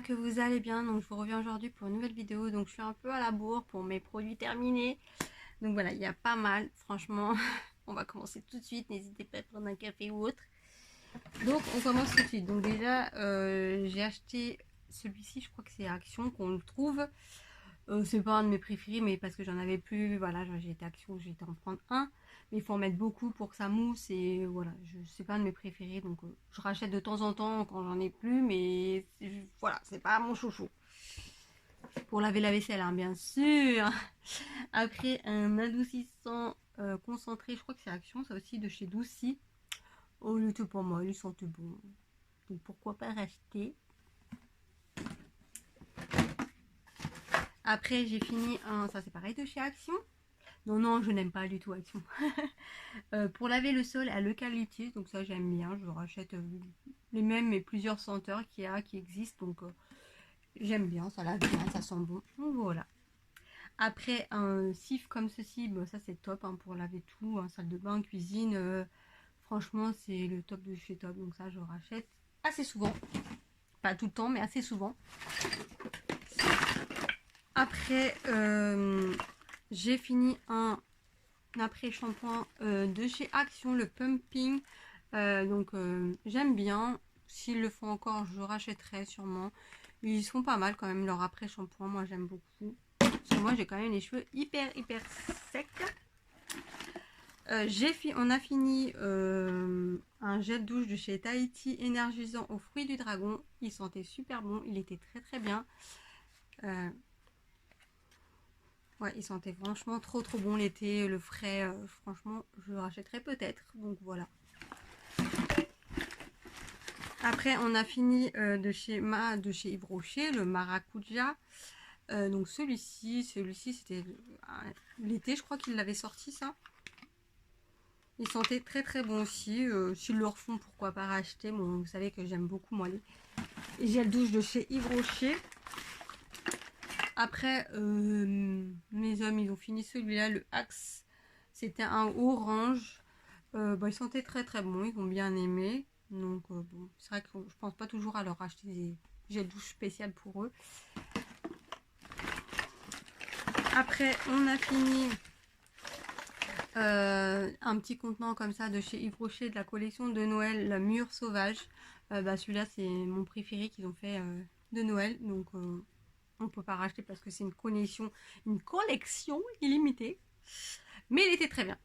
que vous allez bien. Donc je vous reviens aujourd'hui pour une nouvelle vidéo. Donc je suis un peu à la bourre pour mes produits terminés. Donc voilà, il y a pas mal, franchement. On va commencer tout de suite. N'hésitez pas à prendre un café ou autre. Donc on commence tout de suite. Donc déjà, j'ai acheté celui-ci. Je crois que c'est Action qu'on le trouve. C'est pas un de mes préférés, mais parce que j'en avais plus. Voilà, j'ai été Action, j'ai été en prendre un. Mais il faut en mettre beaucoup pour que ça mousse. Et voilà, c'est pas un de mes préférés. Donc je rachète de temps en temps quand j'en ai plus. Mais voilà, c'est pas mon chouchou. Pour laver la vaisselle, hein, bien sûr. Après, un adoucissant concentré. Je crois que c'est Action, ça aussi, de chez Doucy. Oh, il était pas mal, il sentait bon. Donc pourquoi pas racheter. Après, j'ai fini un. Ça, c'est pareil de chez Action. Non, non, je n'aime pas du tout Action. Pour laver le sol à l'eucalyptus, donc ça j'aime bien. Je rachète les mêmes mais plusieurs senteurs qui existent. Donc j'aime bien, ça lave bien, ça sent bon. Donc voilà. Après, un sif comme ceci, bon, ça c'est top hein, pour laver tout, hein, salle de bain, cuisine. Franchement, c'est le top de chez Top. Donc ça, je rachète assez souvent. Pas tout le temps, mais assez souvent. Après, j'ai fini un après-shampoing de chez Action, le Pumping. Donc j'aime bien. S'ils le font encore, je rachèterai sûrement. Ils sont pas mal quand même, leur après-shampoing. Moi, j'aime beaucoup. Parce que moi, j'ai quand même les cheveux hyper secs. On a fini un gel douche de chez Tahiti énergisant aux fruits du dragon. Il sentait super bon, il était très bien. Ouais, il sentait franchement trop bon l'été, le frais. Franchement, je le rachèterai peut-être. Donc voilà. Après, on a fini de chez Yves Rocher, le Maracuja. Donc celui-ci, c'était l'été, je crois qu'il l'avait sorti ça. Il sentait très bon aussi. S'ils le refont, pourquoi pas racheter. Bon, vous savez que j'aime beaucoup moi les gels douche de chez Yves Rocher. Après, mes hommes, ils ont fini celui-là, le Axe. C'était un orange. Il sentait très bon. Ils ont bien aimé. Donc, bon, c'est vrai que je pense pas toujours à leur acheter des gels douche spéciales pour eux. Après, on a fini un petit contenant comme ça de chez Yves Rocher de la collection de Noël, la Mûre Sauvage. Celui-là, c'est mon préféré qu'ils ont fait de Noël. Donc, on peut pas racheter parce que c'est une collection illimitée. Mais il était très bien.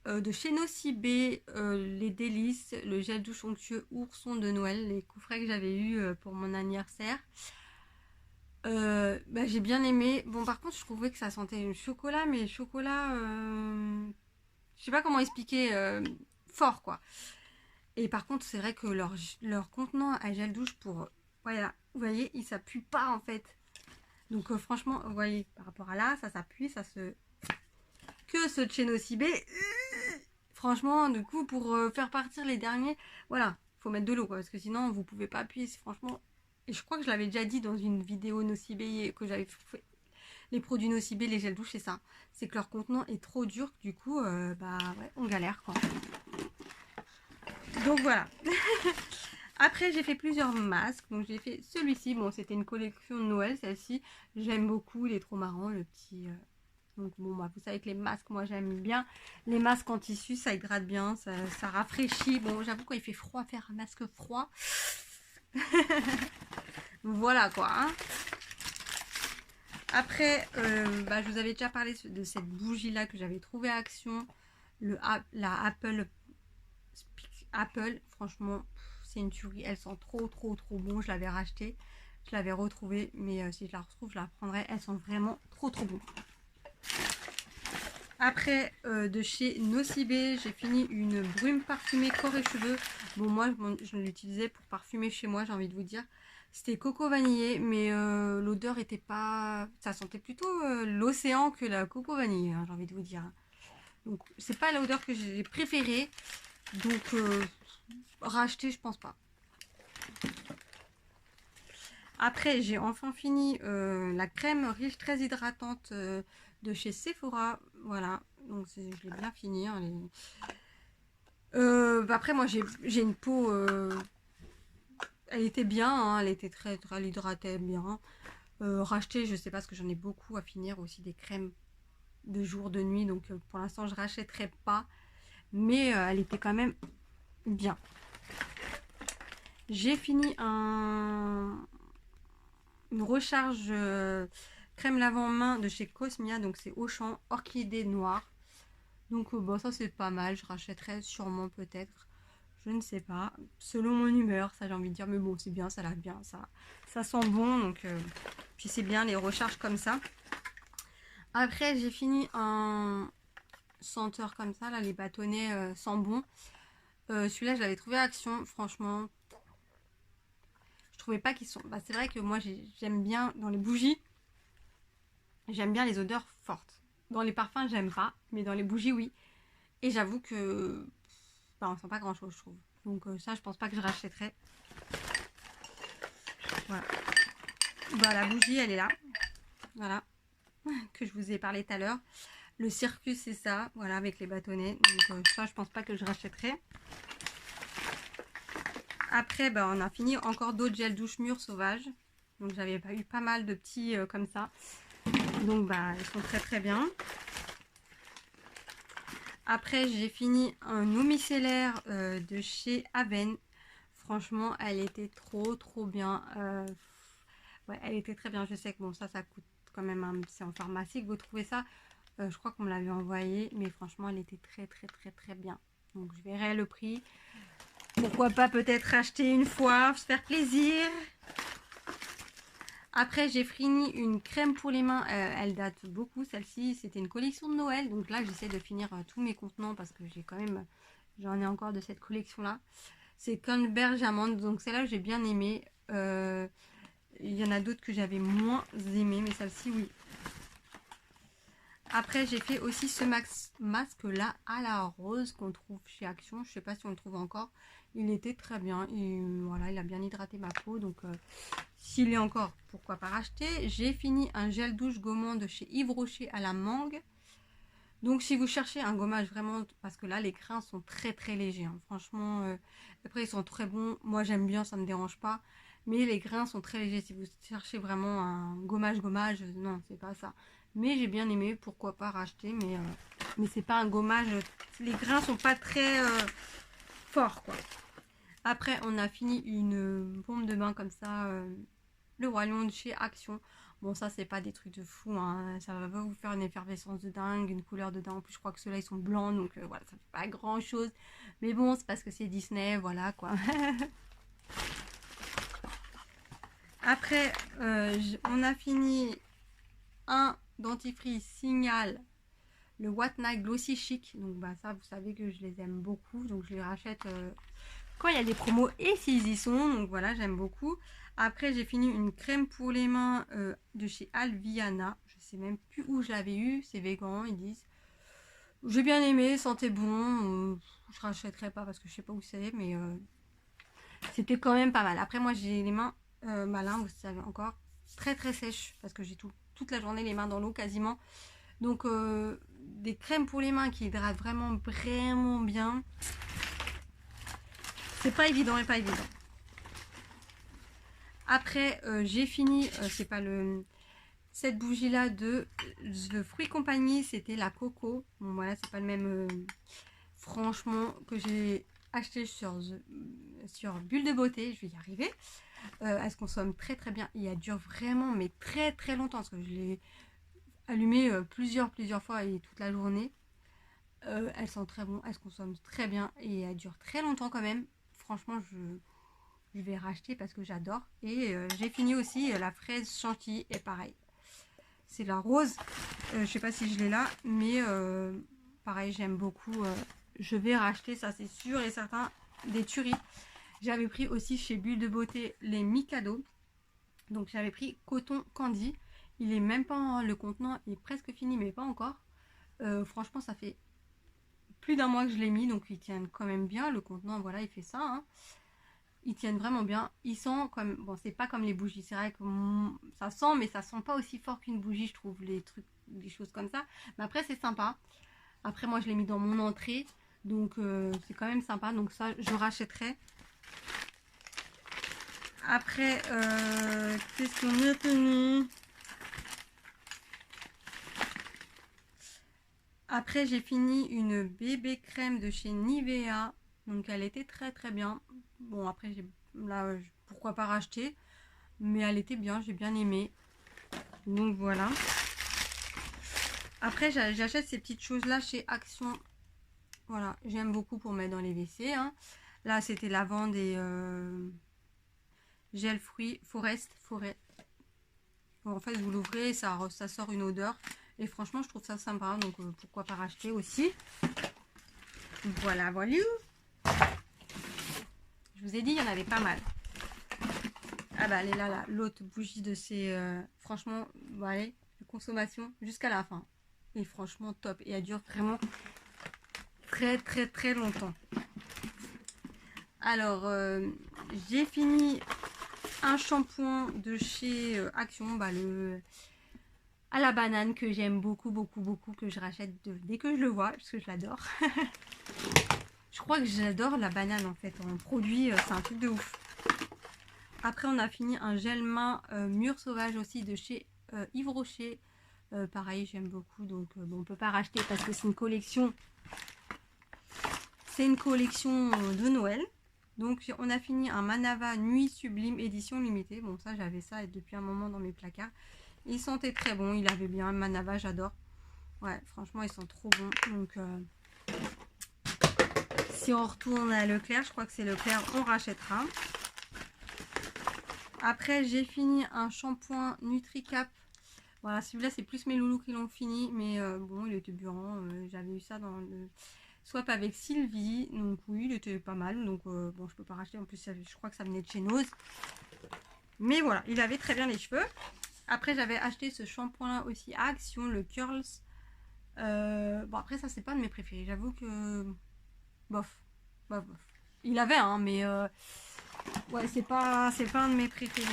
De chez Nocibé, les délices, le gel douche onctueux ourson de Noël, les coffrets que j'avais eu pour mon anniversaire. J'ai bien aimé. Bon, par contre, je trouvais que ça sentait le chocolat, mais le chocolat, je sais pas comment expliquer, fort quoi. Et par contre, c'est vrai que leur contenant à gel douche pour, voilà, vous voyez, il s'appuie pas en fait. Donc franchement, vous voyez, par rapport à là, ça s'appuie, ça se... Que ce Chenocibé, franchement, du coup, pour faire partir les derniers, voilà, faut mettre de l'eau, quoi, parce que sinon, vous pouvez pas appuyer, franchement... Et je crois que je l'avais déjà dit dans une vidéo Nocibé, que j'avais fait les produits Nocibé, les gels douche, c'est ça. C'est que leur contenant est trop dur, du coup, ouais, on galère, quoi. Donc voilà. Après, j'ai fait plusieurs masques. Donc, j'ai fait celui-ci. Bon, c'était une collection de Noël, celle-ci. J'aime beaucoup. Il est trop marrant, le petit... Donc, bon, vous savez que les masques, moi, j'aime bien. Les masques en tissu, ça hydrate bien. Ça rafraîchit. Bon, j'avoue, quand il fait froid, faire un masque froid... Voilà, quoi. Hein. Après, je vous avais déjà parlé de cette bougie-là que j'avais trouvée à Action. La Apple, franchement... C'est une tuerie, elle sent trop bon. Je l'avais racheté, je l'avais retrouvée, mais si je la retrouve, je la reprendrai. Elle sent vraiment trop bon. Après, de chez Nocibé, j'ai fini une brume parfumée corps et cheveux. Bon, moi, je l'utilisais pour parfumer chez moi, j'ai envie de vous dire. C'était coco vanillé, mais l'odeur était pas... Ça sentait plutôt l'océan que la coco vanillé, hein, j'ai envie de vous dire. Donc, c'est pas l'odeur que j'ai préférée. Donc, racheter, je pense pas. Après, j'ai enfin fini la crème riche très hydratante de chez Sephora. Voilà, donc je l'ai bien fini. Hein, après, moi, j'ai une peau... elle était bien, hein, elle était elle hydratait bien. Racheter, je sais pas, parce que j'en ai beaucoup à finir aussi, des crèmes de jour, de nuit, donc pour l'instant je rachèterai pas, mais elle était quand même bien. J'ai fini une recharge crème lavant-main de chez Cosmia, donc c'est Auchan, orchidée noire. Donc bon, ça c'est pas mal, je rachèterai sûrement peut-être, je ne sais pas, selon mon humeur, ça j'ai envie de dire, mais bon c'est bien, ça lave bien, ça sent bon, donc puis c'est bien les recharges comme ça. Après j'ai fini un senteur comme ça, là les bâtonnets sent bon. Celui-là je l'avais trouvé à Action, franchement, je trouvais pas qu'ils sont, bah, c'est vrai que moi j'aime bien dans les bougies, j'aime bien les odeurs fortes. Dans les parfums j'aime pas, mais dans les bougies oui. Et j'avoue que bah, on sent pas grand chose je trouve. Donc ça je pense pas que je rachèterai. Voilà. Bah, la bougie elle est là. Voilà. Que je vous ai parlé tout à l'heure. Le circus c'est ça. Voilà avec les bâtonnets. Donc ça je pense pas que je rachèterai. Après bah, on a fini encore d'autres gels douche mûr sauvages. Donc j'avais eu pas mal de petits comme ça. Donc bah ils sont très très bien. Après j'ai fini un eau micellaire de chez Aven. Franchement elle était trop bien. Ouais, elle était très bien. Je sais que bon ça coûte quand même, c'est en pharmacie que vous trouvez ça. Je crois qu'on me l'avait envoyé, mais franchement elle était très bien. Donc je verrai le prix. Pourquoi pas peut-être acheter une fois, se faire plaisir. Après j'ai fini une crème pour les mains, elle date beaucoup celle-ci, c'était une collection de Noël, donc là j'essaie de finir tous mes contenants parce que j'en ai encore de cette collection là. C'est Canneberge amande, donc celle-là j'ai bien aimé. Il y en a d'autres que j'avais moins aimé, mais celle-ci oui. Après j'ai fait aussi ce masque là à la rose qu'on trouve chez Action, je sais pas si on le trouve encore. Il était très bien et voilà, il a bien hydraté ma peau, donc s'il est encore, pourquoi pas racheter. J'ai fini un gel douche gommant de chez Yves Rocher à la mangue. Donc si vous cherchez un gommage vraiment, parce que là les grains sont très légers, hein. Franchement, après ils sont très bons, moi j'aime bien, ça me dérange pas, mais les grains sont très légers. Si vous cherchez vraiment un gommage, non c'est pas ça. Mais j'ai bien aimé, pourquoi pas racheter, mais c'est pas un gommage, les grains sont pas très forts quoi. Après on a fini une pompe de bain comme ça, le Roi Lion de chez Action. Bon ça c'est pas des trucs de fou, hein. Ça va vous faire une effervescence de dingue, une couleur de dingue. En plus je crois que ceux-là ils sont blancs, donc voilà, ça fait pas grand chose. Mais bon c'est parce que c'est Disney, voilà quoi. Après on a fini un dentifrice Signal, le What Night Glossy Chic. Donc bah ça vous savez que je les aime beaucoup, donc je les rachète quand il y a des promos et s'ils y sont, donc voilà j'aime beaucoup. Après j'ai fini une crème pour les mains de chez Alviana, je sais même plus où je l'avais eu, c'est végan ils disent. J'ai bien aimé, sentait bon, je rachèterai pas parce que je sais pas où c'est, mais c'était quand même pas mal. Après moi j'ai les mains malin, vous savez encore, très sèches parce que j'ai toute la journée les mains dans l'eau quasiment. Donc des crèmes pour les mains qui hydratent vraiment bien. C'est pas évident et pas évident. Après j'ai fini, c'est pas cette bougie là de Fruits Compagnie, c'était la coco. Bon voilà, c'est pas le même franchement que j'ai acheté sur Bulle de Beauté, je vais y arriver. Elle se consomme très bien et elle dure vraiment mais très longtemps parce que je l'ai allumée plusieurs fois et toute la journée. Elle sent très bon, elle se consomme très bien et elle dure très longtemps quand même. Franchement je vais racheter parce que j'adore. Et j'ai fini aussi la fraise chantilly et pareil. C'est la rose. Je sais pas si je l'ai là, mais pareil j'aime beaucoup. Je vais racheter, ça c'est sûr et certain, des tueries. J'avais pris aussi chez Bulle de Beauté les Mikado. Donc j'avais pris coton candy. Il est même pas, le contenant est presque fini mais pas encore. Franchement ça fait plus d'un mois que je l'ai mis, donc ils tiennent quand même bien. Le contenant voilà il fait ça, hein. Ils tiennent vraiment bien. Ils sentent comme, bon c'est pas comme les bougies, c'est vrai que ça sent, mais ça sent pas aussi fort qu'une bougie je trouve, les trucs, des choses comme ça. Mais après c'est sympa. Après moi je l'ai mis dans mon entrée, donc c'est quand même sympa. Donc ça je rachèterai. Après, qu'est-ce qu'on a tenu? Après, j'ai fini une bébé crème de chez Nivea. Donc, elle était très très bien. Bon, après, là, pourquoi pas racheter. Mais elle était bien, j'ai bien aimé. Donc, voilà. Après, j'achète ces petites choses-là chez Action. Voilà, j'aime beaucoup pour mettre dans les WC. Hein. Là, c'était lavande et gel fruits, forêt. Bon, en fait, vous l'ouvrez, ça sort une odeur. Et franchement, je trouve ça sympa. Donc, pourquoi pas racheter aussi. Voilà, voilà. Je vous ai dit, il y en avait pas mal. Ah bah, elle est là, l'autre bougie de ces... franchement, bon, allez, consommation jusqu'à la fin. Et franchement, top. Et elle dure vraiment très, très, très longtemps. Alors, j'ai fini un shampoing de chez Action, bah, à la banane que j'aime beaucoup, que je rachète dès que je le vois, parce que je l'adore. Je crois que j'adore la banane en fait, en produit, c'est un truc de ouf. Après, on a fini un gel main mûr sauvage aussi de chez Yves Rocher. Pareil, j'aime beaucoup, donc bon, on peut pas racheter parce que c'est une collection. C'est une collection de Noël. Donc, on a fini un Manava Nuit Sublime édition limitée. Bon, ça, j'avais ça depuis un moment dans mes placards. Il sentait très bon, il avait bien. Manava, j'adore. Ouais, franchement, ils sont trop bons. Donc, si on retourne à Leclerc, je crois que c'est Leclerc, on rachètera. Après, j'ai fini un shampoing NutriCap. Voilà, celui-là, c'est plus mes loulous qui l'ont fini. Mais bon, il était bien. J'avais eu ça dans le swap avec Sylvie. Donc oui, il était pas mal. Donc bon, je peux pas racheter. En plus, je crois que ça venait de chez Nose. Mais voilà, il avait très bien les cheveux. Après, j'avais acheté ce shampoing-là aussi à Action, le Curls. Bon, après, ça, c'est pas de mes préférés. J'avoue que... Bof. Bof. Il avait, hein, mais... ouais, c'est pas un de mes préférés.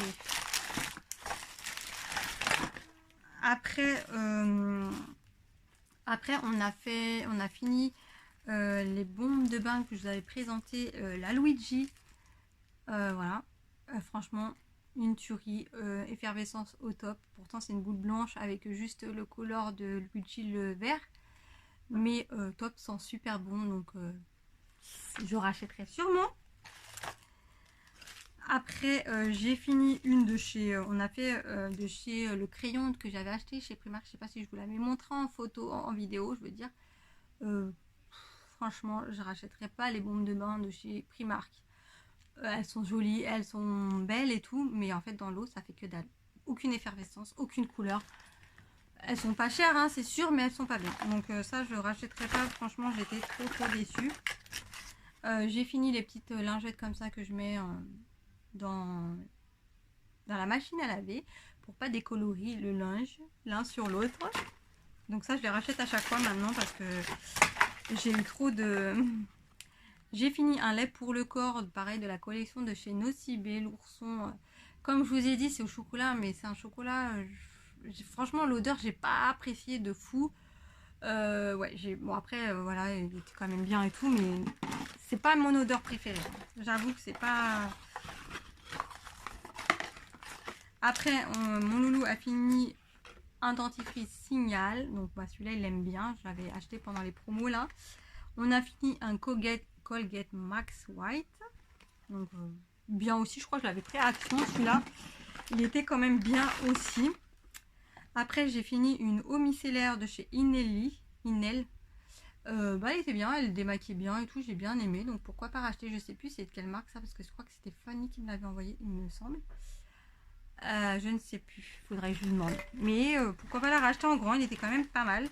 Après, on a fini les bombes de bain que je vous avais présenté, la Luigi. Voilà. Franchement, une tuerie. Effervescence au top. Pourtant, c'est une boule blanche avec juste le couleur de Luigi le vert. Mais top, sent super bon. Donc, je rachèterai sûrement. Après, j'ai fini une de chez... on a fait de chez le crayon que j'avais acheté chez Primark. Je sais pas si je vous l'avais montré en photo, en vidéo, je veux dire. Franchement, je rachèterai pas les bombes de bain de chez Primark. Elles sont jolies, elles sont belles et tout. Mais en fait, dans l'eau, ça fait que dalle. Aucune effervescence, aucune couleur. Elles sont pas chères, hein, c'est sûr, mais elles sont pas bien. Donc ça, je rachèterai pas. Franchement, j'étais trop déçue. J'ai fini les petites lingettes comme ça que je mets... dans la machine à laver pour pas décolorer le linge l'un sur l'autre. Donc ça, je les rachète à chaque fois maintenant parce que j'ai eu trop de... J'ai fini un lait pour le corps, pareil, de la collection de chez Nocibé, l'ourson. Comme je vous ai dit, c'est au chocolat, mais c'est un chocolat... franchement, l'odeur, j'ai pas apprécié de fou. Ouais, bon après, voilà, il était quand même bien et tout, mais c'est pas mon odeur préférée. J'avoue que c'est pas... Après, mon loulou a fini un dentifrice Signal. Donc, bah, celui-là, il l'aime bien. Je l'avais acheté pendant les promos, là. On a fini un Colgate Max White. Donc, bien aussi. Je crois que je l'avais pris à Action, celui-là. Il était quand même bien aussi. Après, j'ai fini une eau micellaire de chez Inel. Bah, elle était bien. Elle démaquille bien et tout. J'ai bien aimé. Donc, pourquoi pas racheter? Je sais plus c'est de quelle marque ça. Parce que je crois que c'était Fanny qui me l'avait envoyé, il me semble. Je ne sais plus, faudrait que je lui demande. Mais pourquoi pas la racheter en grand, il était quand même pas mal.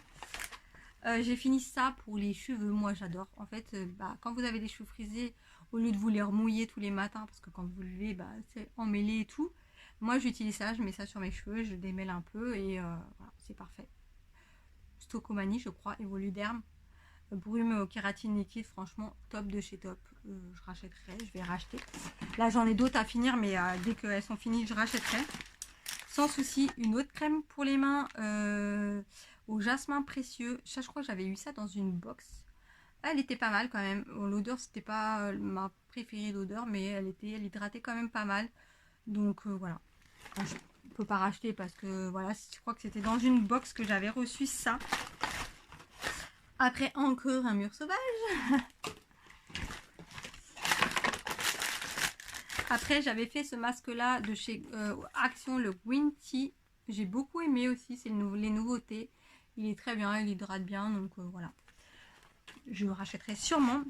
J'ai fini ça pour les cheveux, moi j'adore. En fait, bah, quand vous avez des cheveux frisés, au lieu de vous les remouiller tous les matins, parce que quand vous levez, bah, c'est emmêlé et tout. Moi j'utilise ça, je mets ça sur mes cheveux, je démêle un peu et voilà, c'est parfait. Stocomanie, je crois, Evoluderm. Brume kératine liquide, franchement top de chez top. Je rachèterai, je vais racheter. Là j'en ai d'autres à finir, mais dès qu'elles sont finies, je rachèterai. Sans souci, une autre crème pour les mains au jasmin précieux. Ça, je crois que j'avais eu ça dans une box. Elle était pas mal quand même. L'odeur, c'était pas ma préférée d'odeur, mais elle hydratait quand même pas mal. Donc voilà. Enfin, je peux pas racheter parce que voilà, je crois que c'était dans une box que j'avais reçu ça. Après encore un mur sauvage. Après j'avais fait ce masque là de chez Action, le Green Tea. J'ai beaucoup aimé aussi, c'est les nouveautés. Il est très bien, il hydrate bien, donc voilà. Je le rachèterai sûrement.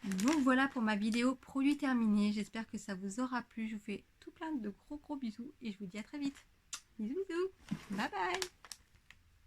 Donc voilà pour ma vidéo produit terminé. J'espère que ça vous aura plu. Je vous fais tout plein de gros bisous et je vous dis à très vite. Bisous bisous. Bye bye.